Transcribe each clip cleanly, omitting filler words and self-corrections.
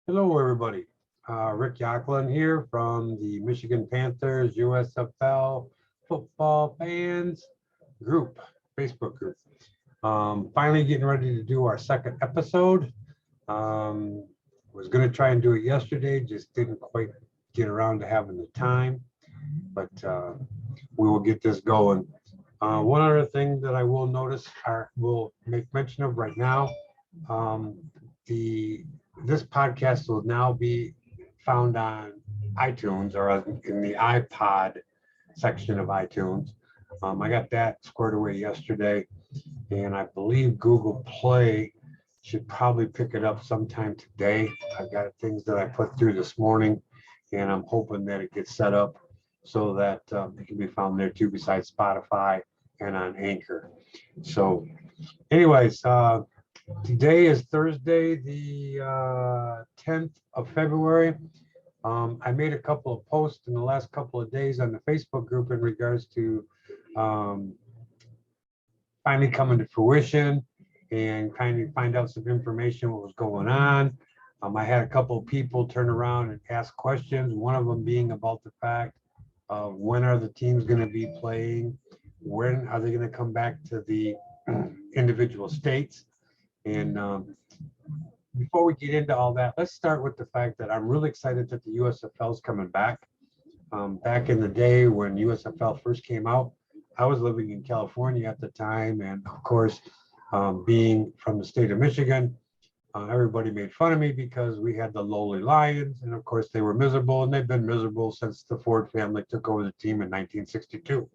Hello, everybody. Rick Yaklin here from the Michigan Panthers USFL Football Fans group, Facebook group. Finally getting ready to do our second episode. Was going to try and do it yesterday, just didn't quite get around to having the time, but we will get this going. One other thing that I will notice, or will make mention of right now, um, the this podcast will now be found on iTunes or in the iPod section of iTunes. I got that squared away yesterday, and I believe Google Play should probably pick it up sometime today. I've got things that I put through this morning, and I'm hoping that it gets set up so that it can be found there too, besides Spotify and on Anchor. So, anyways, today is Thursday, the 10th of February. I made a couple of posts in the last couple of days on the Facebook group in regards to um, finally coming to fruition and kind of find out some information what was going on. I had a couple of people turn around and ask questions, one of them being about the fact of when are the teams going to be playing, when are they going to come back to the individual states. And before we get into all that, let's start with the fact that I'm really excited that the USFL is coming back. Back in the day when USFL first came out, I was living in California at the time. And of course, being from the state of Michigan, everybody made fun of me because we had the lowly Lions. And of course, they were miserable, and they've been miserable since the Ford family took over the team in 1962.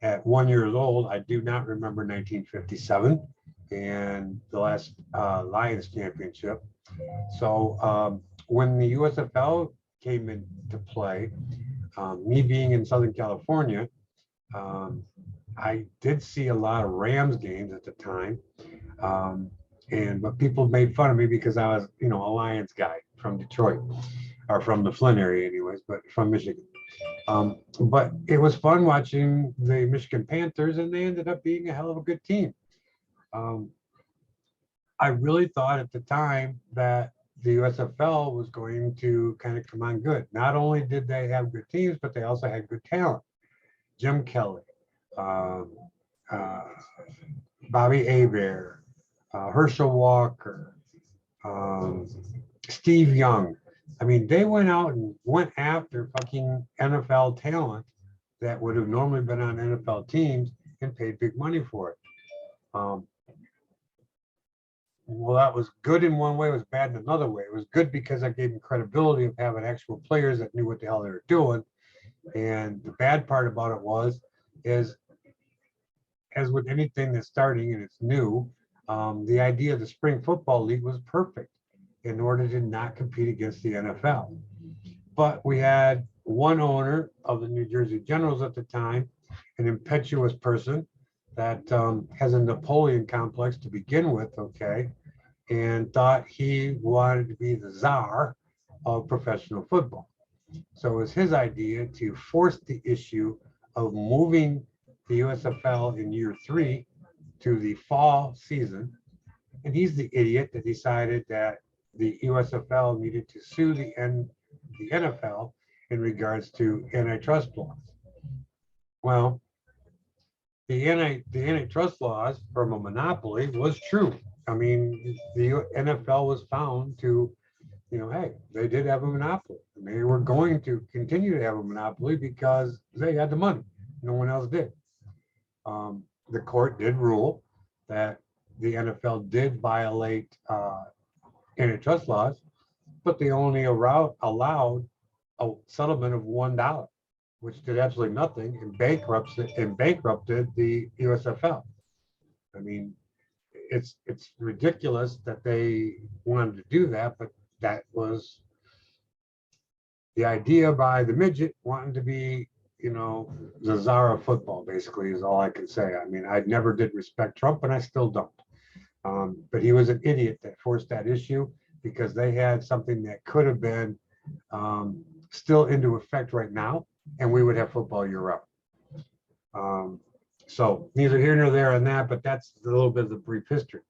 At 1 year old, I do not remember 1957 and the last Lions championship. So when the USFL came into play, me being in Southern California, um, I did see a lot of Rams games at the time. But people made fun of me because I was, a Lions guy from Detroit, or from the Flint area anyways, but from Michigan. But it was fun watching the Michigan Panthers, and they ended up being a hell of a good team. Um, I really thought at the time that the USFL was going to kind of come on good. Not only did they have good teams, but they also had good talent. Jim Kelly, um, uh, Bobby Abear, Herschel Walker, um, Steve Young. I mean, they went out and went after fucking NFL talent that would have normally been on NFL teams and paid big money for it. Um, well, that was good in one way, it was bad in another way. It was good because I gave them credibility of having actual players that knew what the hell they were doing. And the bad part about it is as with anything that's starting and it's new, the idea of the spring football league was perfect in order to not compete against the NFL. But we had one owner of the New Jersey Generals at the time, an impetuous person that has a Napoleon complex to begin with, okay, and thought he wanted to be the czar of professional football. So it was his idea to force the issue of moving the USFL in year 3 to the fall season. And he's the idiot that decided that the USFL needed to sue the NFL in regards to antitrust laws. Well, the antitrust laws from a monopoly was true. I mean, the NFL was found to, hey, they did have a monopoly. And they were going to continue to have a monopoly because they had the money. No one else did. The court did rule that the NFL did violate antitrust laws, but they only allowed a settlement of $1, which did absolutely nothing and bankrupted the USFL. I mean, it's ridiculous that they wanted to do that, but that was the idea by the midget wanting to be, the czar of football, basically, is all I can say. I mean, I never did respect Trump, and I still don't. But he was an idiot that forced that issue because they had something that could have been still into effect right now, and we would have football year round. So neither here nor there on that, but that's a little bit of the brief history.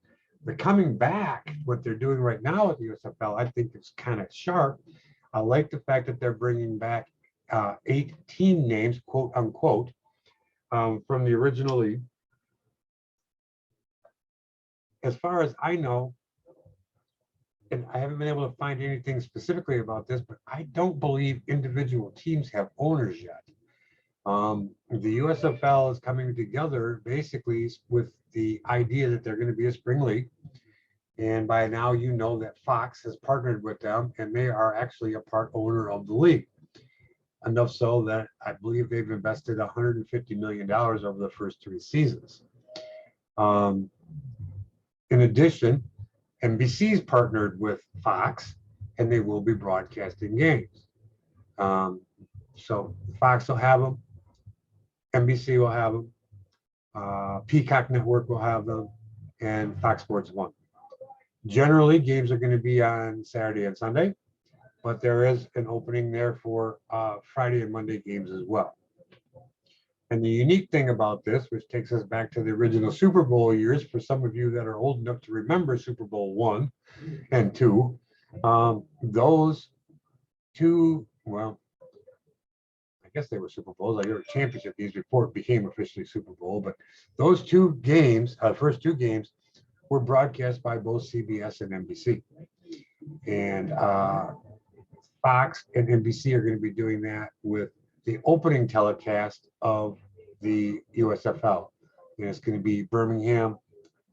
The coming back, what they're doing right now with the USFL, I think is kind of sharp. I like the fact that they're bringing back 8 team names, quote unquote, from the original league. As far as I know, and I haven't been able to find anything specifically about this, but I don't believe individual teams have owners yet. The USFL is coming together basically with the idea that they're going to be a spring league. And by now, you know that Fox has partnered with them and they are actually a part owner of the league. Enough so that I believe they've invested $150 million over the first 3 seasons. In addition, NBC's partnered with Fox and they will be broadcasting games. So Fox will have them, NBC will have them, Peacock Network will have them, and Fox Sports 1. Generally, games are going to be on Saturday and Sunday, but there is an opening there for Friday and Monday games as well. And the unique thing about this, which takes us back to the original Super Bowl years, for some of you that are old enough to remember Super Bowl 1 and 2, those 2, well, I guess they were Super Bowls. They were championship games before it became officially Super Bowl, but those 2 games, first 2 games, were broadcast by both CBS and NBC. And Fox and NBC are going to be doing that with the opening telecast of the USFL. And it's going to be Birmingham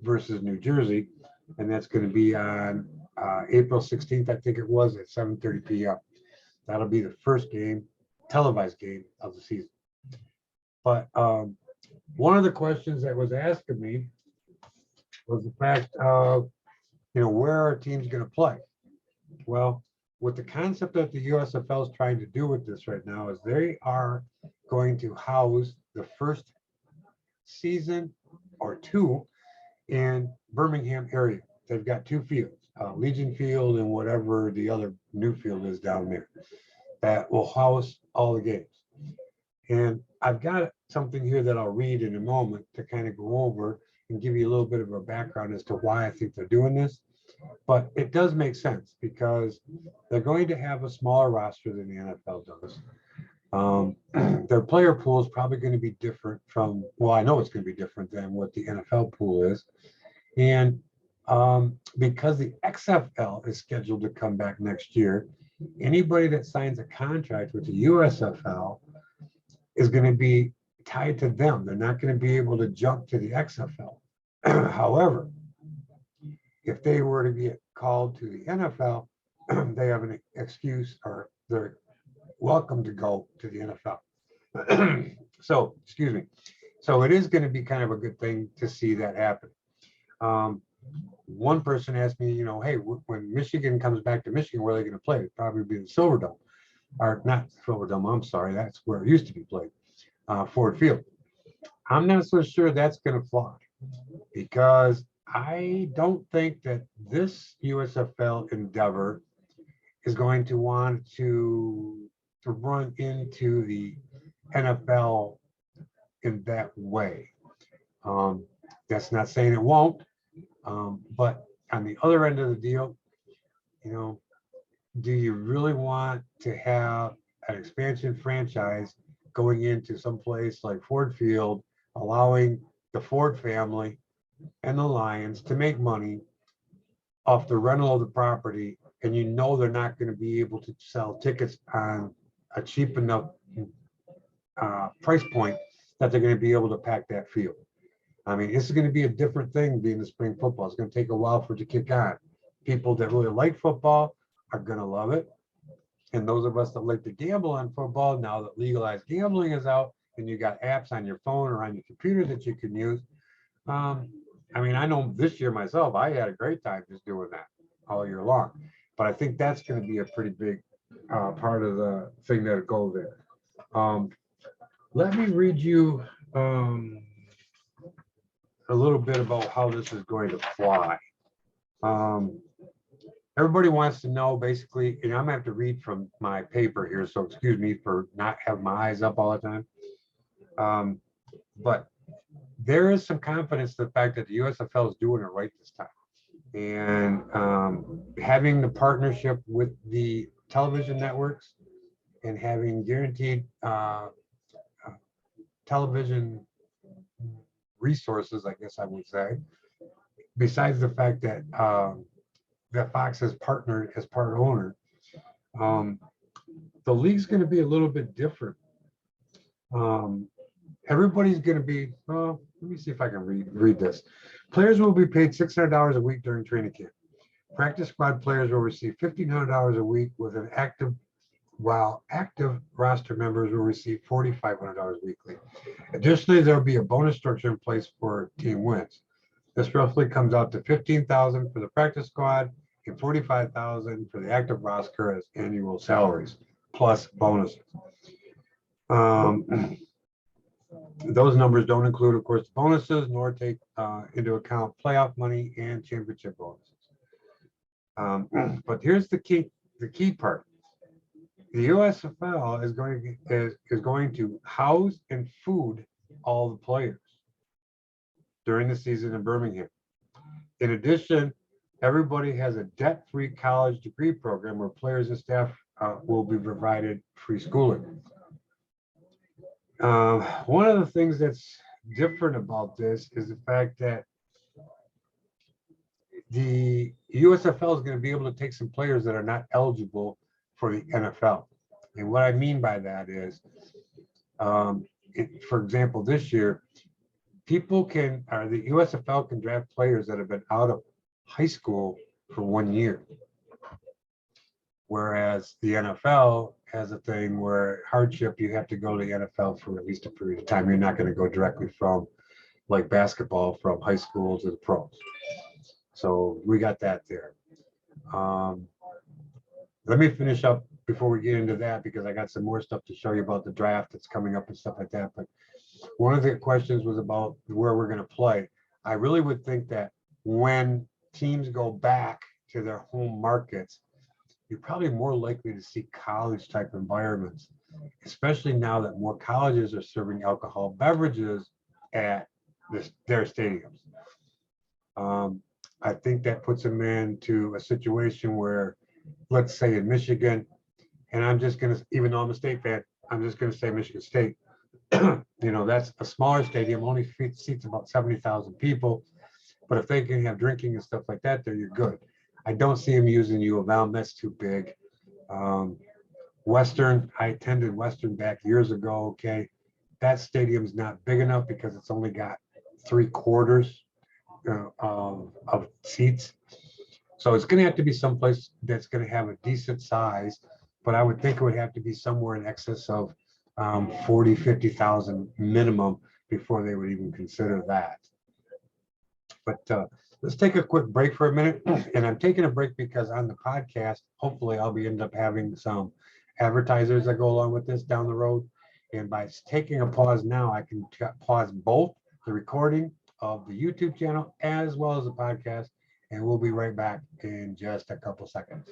versus New Jersey. And that's going to be on April 16th, I think it was, at 7:30 p.m. That'll be the first game, televised game of the season. But one of the questions that was asked of me was the fact of, where are teams going to play? Well, with the concept that the USFL is trying to do with this right now is they are going to house the first season or 2 in Birmingham area. They've got 2 fields, Legion Field and whatever the other new field is down there, that will house all the games. And I've got something here that I'll read in a moment to kind of go over and give you a little bit of a background as to why I think they're doing this. But it does make sense because they're going to have a smaller roster than the NFL does. Their player pool is probably going to be different from, well, I know it's going to be different than what the NFL pool is. And because the XFL is scheduled to come back next year, anybody that signs a contract with the USFL is going to be tied to them. They're not going to be able to jump to the XFL. However, if they were to get called to the NFL, they have an excuse, or they're welcome to go to the NFL. So, excuse me. So it is going to be kind of a good thing to see that happen. One person asked me, hey, when Michigan comes back to Michigan, where are they going to play? It'd probably be the Silverdome, or not Silverdome. I'm sorry, that's where it used to be played, Ford Field. I'm not so sure that's going to fly, because I don't think that this USFL endeavor is going to want to run into the NFL in that way. That's not saying it won't, but on the other end of the deal, do you really want to have an expansion franchise going into some place like Ford Field, allowing the Ford family and the Lions to make money off the rental of the property, and they're not going to be able to sell tickets on a cheap enough price point that they're going to be able to pack that field? I mean, this is going to be a different thing being the spring football. It's going to take a while for it to kick on. People that really like football are going to love it. And those of us that like to gamble on football, now that legalized gambling is out and you got apps on your phone or on your computer that you can use. I mean, I know this year myself, I had a great time just doing that all year long. But I think that's going to be a pretty big part of the thing that go there. Let me read you a little bit about how this is going to fly. Everybody wants to know basically, and I'm gonna have to read from my paper here, so excuse me for not having my eyes up all the time. But there is some confidence in the fact that the USFL is doing it right this time. And having the partnership with the television networks and having guaranteed television resources, I guess I would say, besides the fact that that Fox has partnered as part owner, um, the league's going to be a little bit different. Um, everybody's going to be, well, let me see if I can read this. Players will be paid $600 a week during training camp. Practice squad players will receive $1,500 a week with an active, while active roster members will receive $4,500 weekly. Additionally, there will be a bonus structure in place for team wins. This roughly comes out to $15,000 for the practice squad and $45,000 for the active roster as annual salaries, plus bonuses. Those numbers don't include, of course, the bonuses, nor take into account playoff money and championship bonuses. But here's the key part. The USFL is going to house and food all the players during the season in Birmingham. In addition, everybody has a debt-free college degree program where players and staff will be provided free schooling. One of the things that's different about this is the fact that the USFL is going to be able to take some players that are not eligible for the NFL. And what I mean by that is, for example, this year, the USFL can draft players that have been out of high school for 1 year. Whereas the NFL has a thing where hardship, you have to go to the NFL for at least a period of time. You're not going to go directly from, like basketball, from high school to the pros. So we got that there. Let me finish up before we get into that, because I got some more stuff to show you about the draft that's coming up and stuff like that. But one of the questions was about where we're going to play. I really would think that when teams go back to their home markets, you're probably more likely to see college type environments, especially now that more colleges are serving alcohol beverages at their stadiums. I think that puts them into a situation where, let's say in Michigan, and I'm just going to, even though I'm a state fan, I'm just going to say Michigan State. That's a smaller stadium, only seats about 70,000 people. But if they can have drinking and stuff like that, there you're good. I don't see them using U of M. That's too big. Western, I attended Western back years ago. Okay, that stadium's not big enough because it's only got 3/4 of seats. So it's going to have to be someplace that's going to have a decent size, but I would think it would have to be somewhere in excess of 40, 50,000 minimum before they would even consider that. But let's take a quick break for a minute. And I'm taking a break because on the podcast, hopefully I'll end up having some advertisers that go along with this down the road. And by taking a pause now, I can pause both the recording of the YouTube channel as well as the podcast. And we'll be right back in just a couple seconds.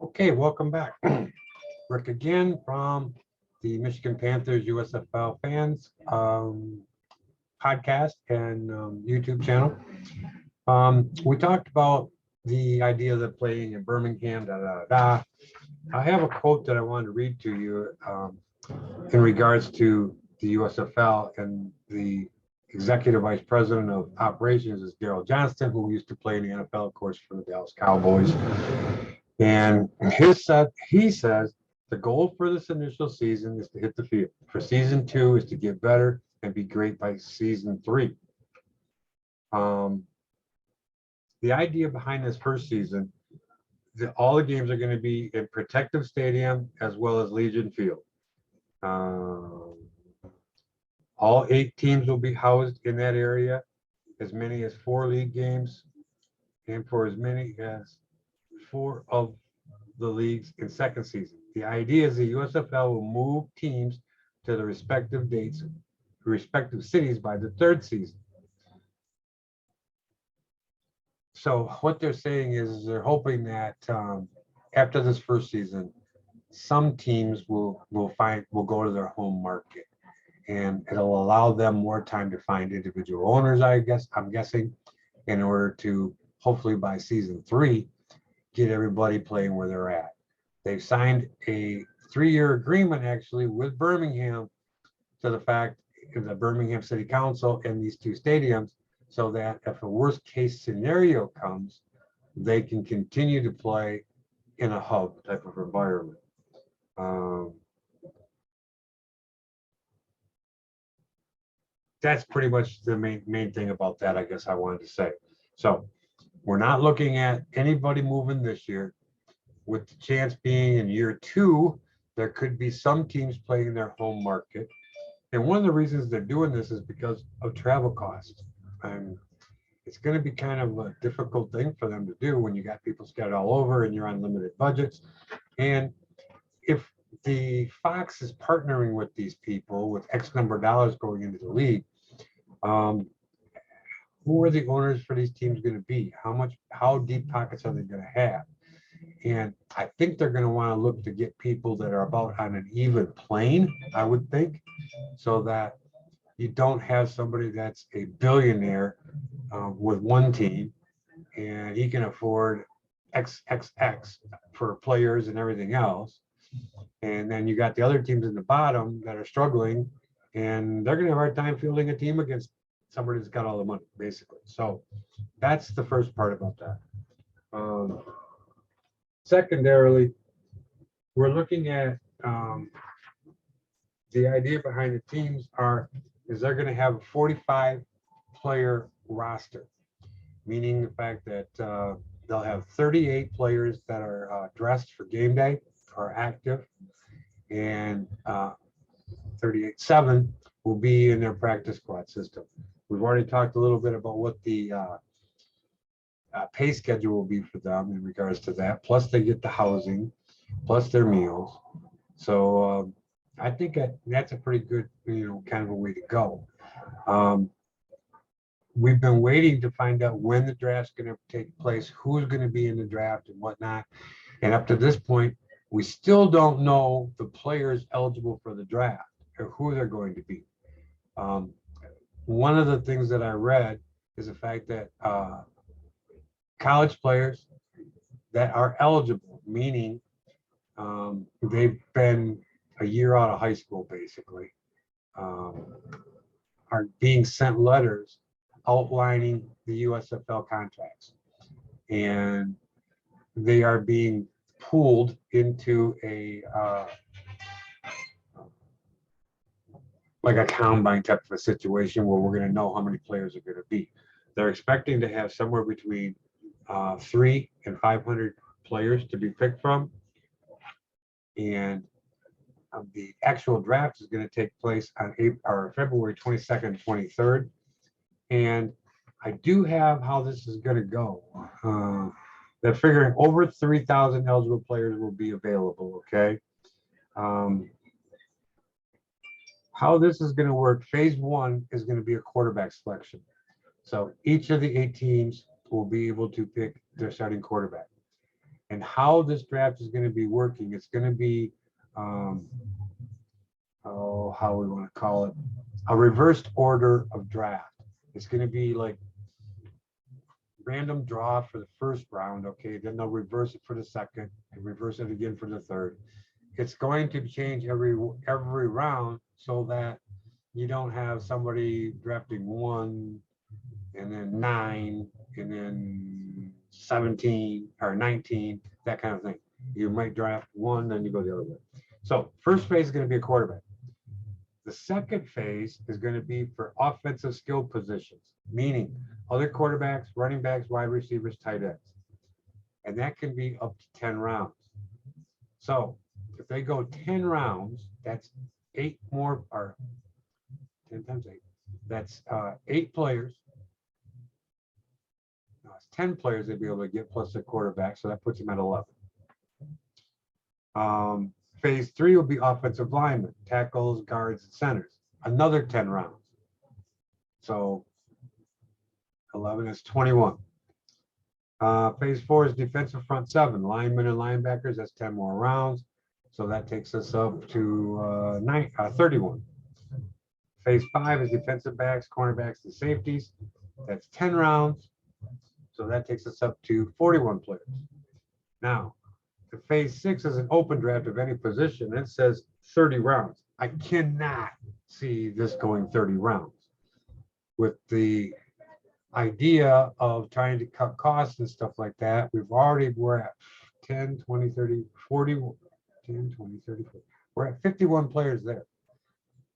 Okay, welcome back. Rick again from the Michigan Panthers USFL fans podcast and YouTube channel. We talked about the idea of playing in Birmingham, I have a quote that I wanted to read to you in regards to the USFL, and the executive vice president of operations is Daryl Johnston, who used to play in the NFL, of course, for the Dallas Cowboys. And he says, the goal for this initial season is to hit the field. For season 2 is to get better and be great by season 3. The idea behind this first season, all the games are going to be in Protective Stadium as well as Legion Field. All 8 teams will be housed in that area, as many as 4 league games, and for as many as 4 of the leagues in second season. The idea is the USFL will move teams to the respective dates, respective cities by the 3rd season. So what they're saying is they're hoping that after this first season, some teams will go to their home market. and it'll allow them more time to find individual owners, I'm guessing, in order to hopefully by season 3 get everybody playing where they're at. They've signed a 3-year agreement actually with Birmingham to the fact the Birmingham City Council and these 2 stadiums, so that if a worst case scenario comes, they can continue to play in a hub type of environment. That's pretty much the main thing about that, I guess I wanted to say. So we're not looking at anybody moving this year, with the chance being in year 2, there could be some teams playing in their home market. And one of the reasons they're doing this is because of travel costs. And it's going to be kind of a difficult thing for them to do when you got people scattered all over and you're on limited budgets. And if the Fox is partnering with these people with X number of dollars going into the league, who are the owners for these teams going to be? How deep pockets are they going to have? And I think they're going to want to look to get people that are about on an even plane, I would think, so that you don't have somebody that's a billionaire with one team and he can afford XXX for players and everything else. And then you got the other teams in the bottom that are struggling, and they're going to have a hard time fielding a team against somebody that's got all the money, basically. So that's the first part about that. Secondarily, we're looking at the idea behind the teams is they're going to have a 45-player roster, meaning the fact that they'll have 38 players that are dressed for game day, are active, and 7 will be in their practice squad system. We've already talked a little bit about what the pay schedule will be for them in regards to that. Plus they get the housing, plus their meals. So I think that's a pretty good, kind of a way to go. We've been waiting to find out when the draft's going to take place, who's going to be in the draft and whatnot. And up to this point, we still don't know the players eligible for the draft or who they're going to be. One of the things that I read is the fact that college players that are eligible, meaning they've been a year out of high school, basically, are being sent letters outlining the USFL contracts. And they are being pooled into like a combine type of a situation where we're going to know how many players are going to be. They're expecting to have somewhere between 300 and 500 players to be picked from. And the actual draft is going to take place on February 22nd, 23rd. And I do have how this is going to go. They're figuring over 3,000 eligible players will be available, okay? How this is going to work, phase 1 is going to be a quarterback selection. So each of the 8 teams will be able to pick their starting quarterback. And how this draft is going to be working, it's going to be, how we want to call it, a reversed order of draft. It's going to be like random draw for the first round, okay? Then they'll reverse it for the second and reverse it again for the third. It's going to change every round so that you don't have somebody drafting 1 and then 9 and then 17 or 19, that kind of thing. You might draft 1, then you go the other way. So first phase is going to be a quarterback. The second phase is going to be for offensive skill positions, meaning other quarterbacks, running backs, wide receivers, tight ends. And that can be up to 10 rounds. So if they go 10 rounds, that's 8 more, or 10 times 8. That's 8 players. No, it's 10 players they'd be able to get plus a quarterback. So that puts them at 11. Phase 3 will be offensive linemen, tackles, guards, and centers. Another 10 rounds. So 11 is 21. Phase 4 is defensive front 7, linemen and linebackers. That's 10 more rounds. So that takes us up to 31. Phase 5 is defensive backs, cornerbacks, and safeties. That's 10 rounds. So that takes us up to 41 players. Now, the phase 6 is an open draft of any position. It says 30 rounds. I cannot see this going 30 rounds. With the idea of trying to cut costs and stuff like that, we're at 10, 20, 30, 40, 10, 20, 30, 40. We're at 51 players there.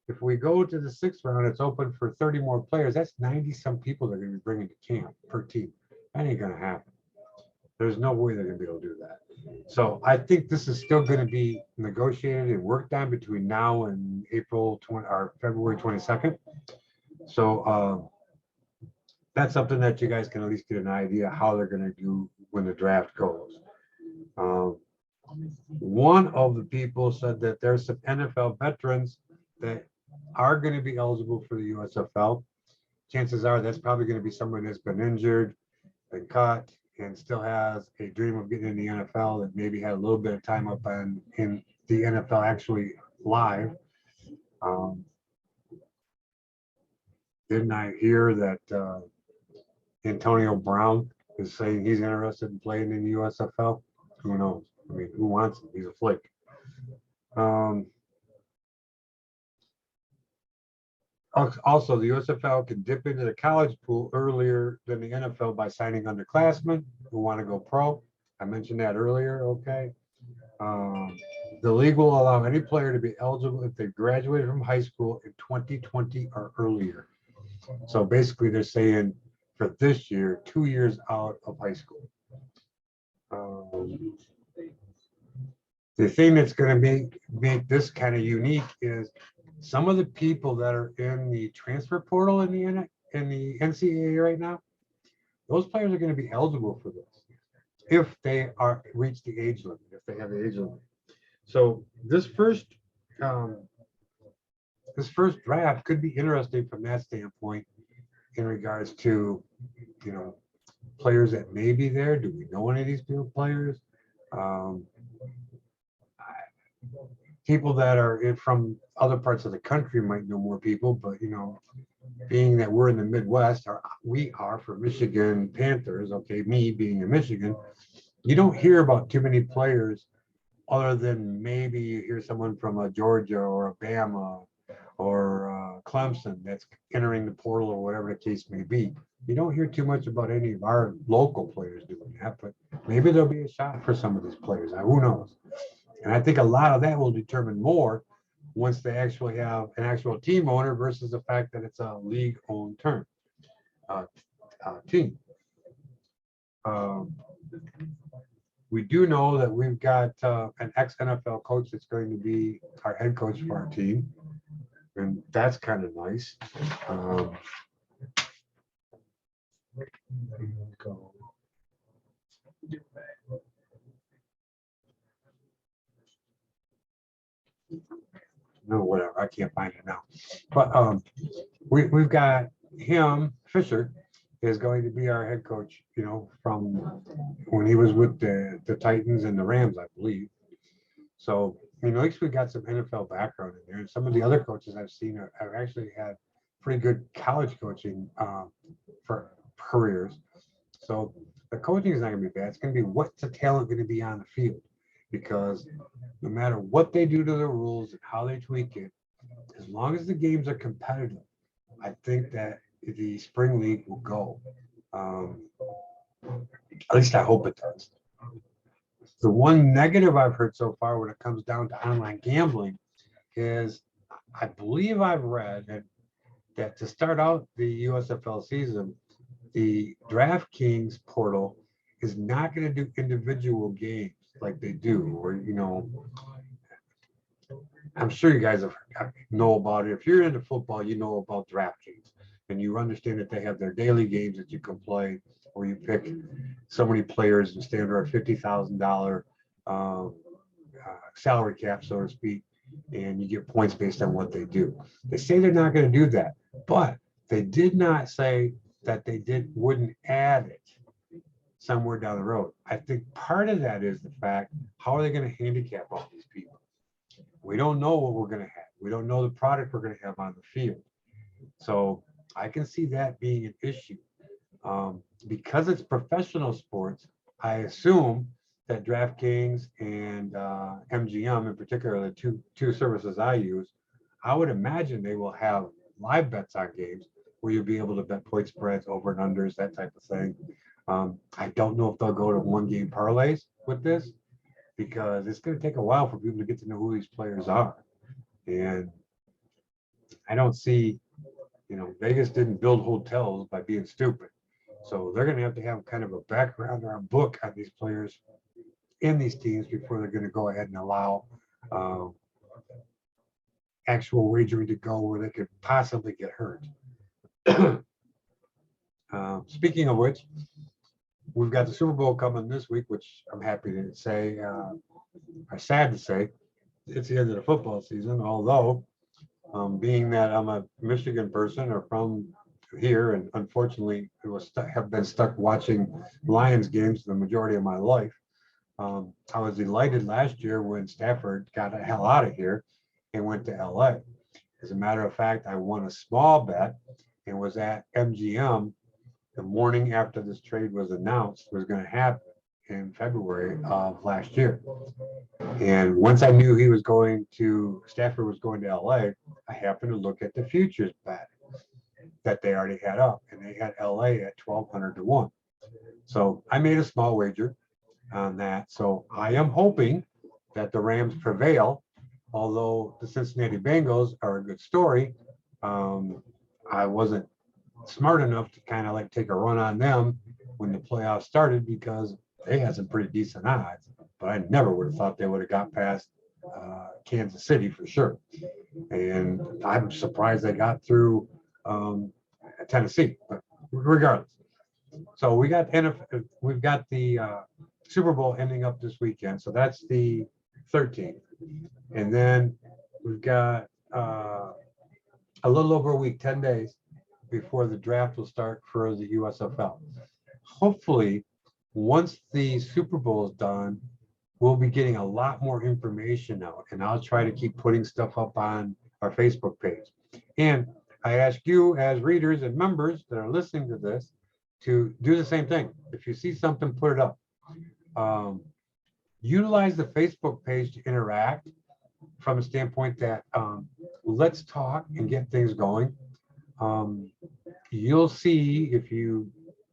If we go to the 6th round, it's open for 30 more players. That's 90 some people they're going to be bringing to camp per team. That ain't going to happen. There's no way they're going to be able to do that. So I think this is still going to be negotiated and worked on between now and April 20 or February 22nd. So that's something that you guys can at least get an idea how they're going to do when the draft goes. One of the people said that there's some NFL veterans that are going to be eligible for the USFL. Chances are that's probably going to be someone that's been injured, been cut, and still has a dream of getting in the NFL that maybe had a little bit of time up in the NFL actually live. Didn't I hear that Antonio Brown is saying he's interested in playing in the USFL? Who knows? I mean, who wants him? He's a flake. Also, the USFL can dip into the college pool earlier than the NFL by signing underclassmen who want to go pro. I mentioned that earlier, okay? The league will allow any player to be eligible if they graduated from high school in 2020 or earlier. So basically they're saying for this year, 2 years out of high school. The thing that's going to make this kind of unique is some of the people that are in the transfer portal in the NCAA right now, those players are going to be eligible for this if they reach the age limit, if they have the age limit. So this first draft could be interesting from that standpoint in regards to, you know, players that may be there. Do we know any of these players? People that are from other parts of the country might know more people, but you know, being that we're in the Midwest, we are for Michigan Panthers, okay, me being in Michigan, you don't hear about too many players other than maybe you hear someone from a Georgia or a Bama or Clemson that's entering the portal or whatever the case may be. You don't hear too much about any of our local players doing that, but maybe there'll be a shot for some of these players. Who knows? And I think a lot of that will determine more once they actually have an actual team owner versus the fact that it's a league-owned team. We do know that we've got an ex-NFL coach that's going to be our head coach for our team, and that's kind of nice. No, whatever. I can't find it now. But we've got him, Fisher, is going to be our head coach, you know, from when he was with the Titans and the Rams, I believe. So, you know, at least we got some NFL background in there. And some of the other coaches I've seen have actually had pretty good college coaching for careers. So the coaching is not going to be bad. It's going to be what's the talent going to be on the field. Because no matter what they do to the rules and how they tweak it, as long as the games are competitive, I think that the spring league will go. At least I hope it does. The one negative I've heard so far when it comes down to online gambling is I believe I've read that to start out the USFL season, the DraftKings portal is not going to do individual games like they do, or, you know, I'm sure you guys know about it. If you're into football, you know about DraftKings, and you understand that they have their daily games that you can play, where you pick so many players and stay under a $50,000 salary cap, so to speak, and you get points based on what they do. They say they're not going to do that, but they did not say that they wouldn't add it somewhere down the road. I think part of that is the fact, how are they going to handicap all these people? We don't know what we're going to have. We don't know the product we're going to have on the field. So I can see that being an issue. Because it's professional sports, I assume that DraftKings and MGM in particular, the two services I use, I would imagine they will have live bets on games where you'll be able to bet point spreads, over and unders, that type of thing. I don't know if they'll go to one game parlays with this because it's going to take a while for people to get to know who these players are. And I don't see, Vegas didn't build hotels by being stupid. So they're going to have kind of a background or a book on these players in these teams before they're going to go ahead and allow um, actual wagering to go where they could possibly get hurt. Speaking of which, we've got the Super Bowl coming this week, which I'm happy to say, or sad to say, it's the end of the football season. Although, being that I'm a Michigan person or from here, and unfortunately have been stuck watching Lions games the majority of my life. I was delighted last year when Stafford got the hell out of here and went to LA. As a matter of fact, I won a small bet and was at MGM the morning after this trade was announced was going to happen in February of last year. And once I knew Stafford was going to LA, I happened to look at the futures bet that they already had up, and they had LA at 1,200 to 1. So I made a small wager on that. So I am hoping that the Rams prevail, although the Cincinnati Bengals are a good story. I wasn't smart enough to kind of like take a run on them when the playoffs started because they had some pretty decent odds, but I never would have thought they would have got past Kansas City for sure. And I'm surprised they got through Tennessee, but regardless. So we've got the Super Bowl ending up this weekend. So that's the 13th. And then we've got a little over a week, 10 days before the draft will start for the USFL. Hopefully, once the Super Bowl is done, we'll be getting a lot more information out, and I'll try to keep putting stuff up on our Facebook page. And I ask you as readers and members that are listening to this to do the same thing. If you see something, put it up. Utilize the Facebook page to interact from a standpoint that let's talk and get things going. You'll see if you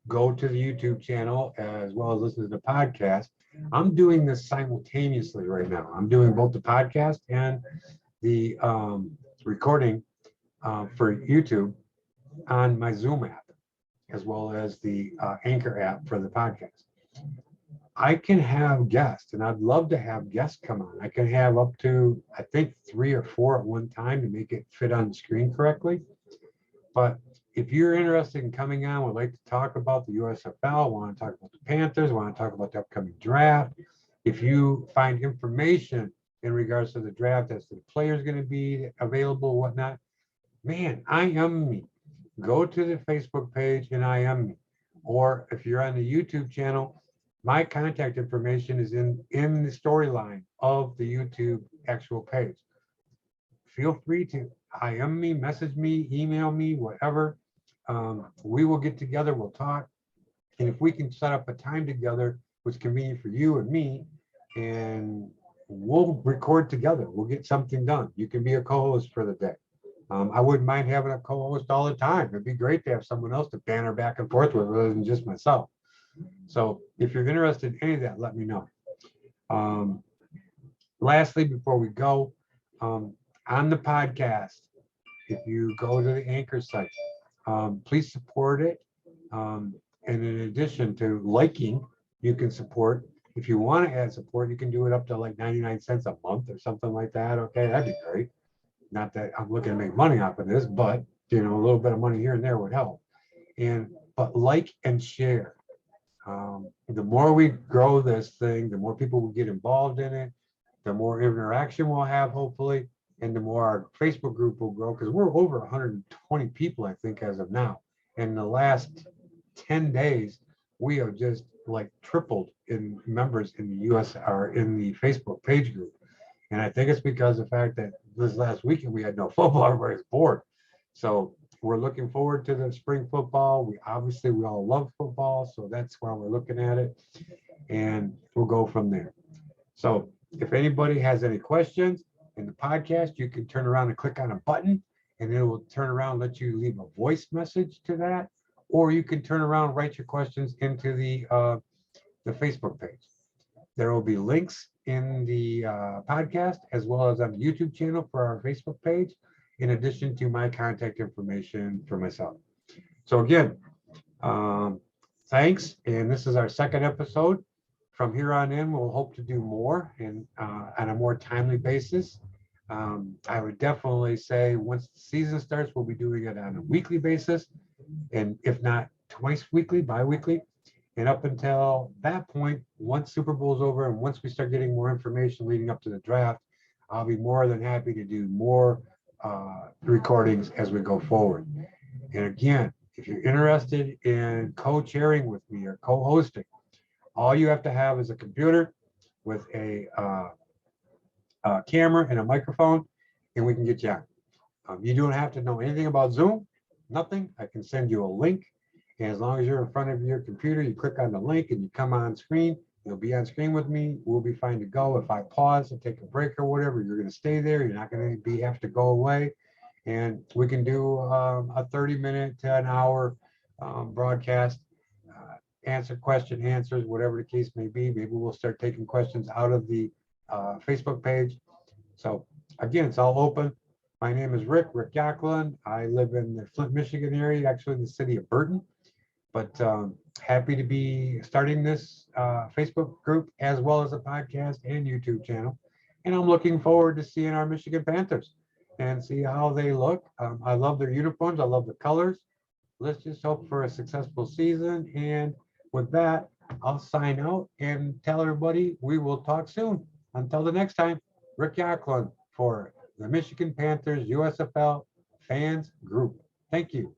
go to the YouTube channel as well as listen to the podcast. I'm doing this simultaneously right now. I'm doing both the podcast and the recording for YouTube on my Zoom app, as well as the Anchor app for the podcast. I can have guests, and I'd love to have guests come on. I can have up to, I think, 3 or 4 at one time to make it fit on the screen correctly. But if you're interested in coming on, would like to talk about the USFL, want to talk about the Panthers, want to talk about the upcoming draft, if you find information in regards to the draft as to the players going to be available, whatnot, man, I am me. Go to the Facebook page and I am me. Or if you're on the YouTube channel, my contact information is in the storyline of the YouTube actual page. Feel free to IM me, message me, email me, whatever. We will get together, we'll talk. And if we can set up a time together, which is convenient for you and me, and we'll record together, we'll get something done. You can be a co-host for the day. I wouldn't mind having a co-host all the time. It'd be great to have someone else to banter back and forth with other than just myself. So if you're interested in any of that, let me know. Lastly, before we go, on the podcast, if you go to the Anchor site, please support it. And in addition to liking, you can support. If you want to add support, you can do it up to like 99 cents a month or something like that. Okay, that'd be great. Not that I'm looking to make money off of this, but a little bit of money here and there would help. But like and share. The more we grow this thing, the more people will get involved in it, the more interaction we'll have, hopefully, and the more our Facebook group will grow, because we're over 120 people, I think, as of now. And in the last 10 days, we have just like tripled in members in the US or in the Facebook page group. And I think it's because of the fact that this last weekend we had no football, everybody's bored. So we're looking forward to the spring football. We all love football, so that's why we're looking at it, and we'll go from there. So if anybody has any questions in the podcast, you can turn around and click on a button, and it will turn around and let you leave a voice message to that, or you can turn around and write your questions into the Facebook page. There will be links in the podcast as well as on the YouTube channel for our Facebook page, in addition to my contact information for myself. So again, thanks. And this is our second episode. From here on in, we'll hope to do more and on a more timely basis. I would definitely say once the season starts, we'll be doing it on a weekly basis, and if not twice weekly, bi-weekly. And up until that point, once Super Bowl's over and once we start getting more information leading up to the draft, I'll be more than happy to do more recordings as we go forward. And again, if you're interested in co-chairing with me or co-hosting, all you have to have is a computer with a camera and a microphone, and we can get you on. You don't have to know anything about Zoom, nothing. I can send you a link. And as long as you're in front of your computer, you click on the link and you come on screen, you'll be on screen with me. We'll be fine to go. If I pause and take a break or whatever, you're going to stay there. You're not going to have to go away. And we can do a 30-minute to an hour broadcast, answer question answers, whatever the case may be. Maybe we'll start taking questions out of the Facebook page. So again, it's all open. My name is Rick Yaklin. I live in the Flint, Michigan area, actually in the city of Burton. But happy to be starting this Facebook group as well as a podcast and YouTube channel. And I'm looking forward to seeing our Michigan Panthers and see how they look. I love their uniforms. I love the colors. Let's just hope for a successful season. And with that, I'll sign out and tell everybody we will talk soon. Until the next time, Rick Yaklin for the Michigan Panthers USFL Fans Group. Thank you.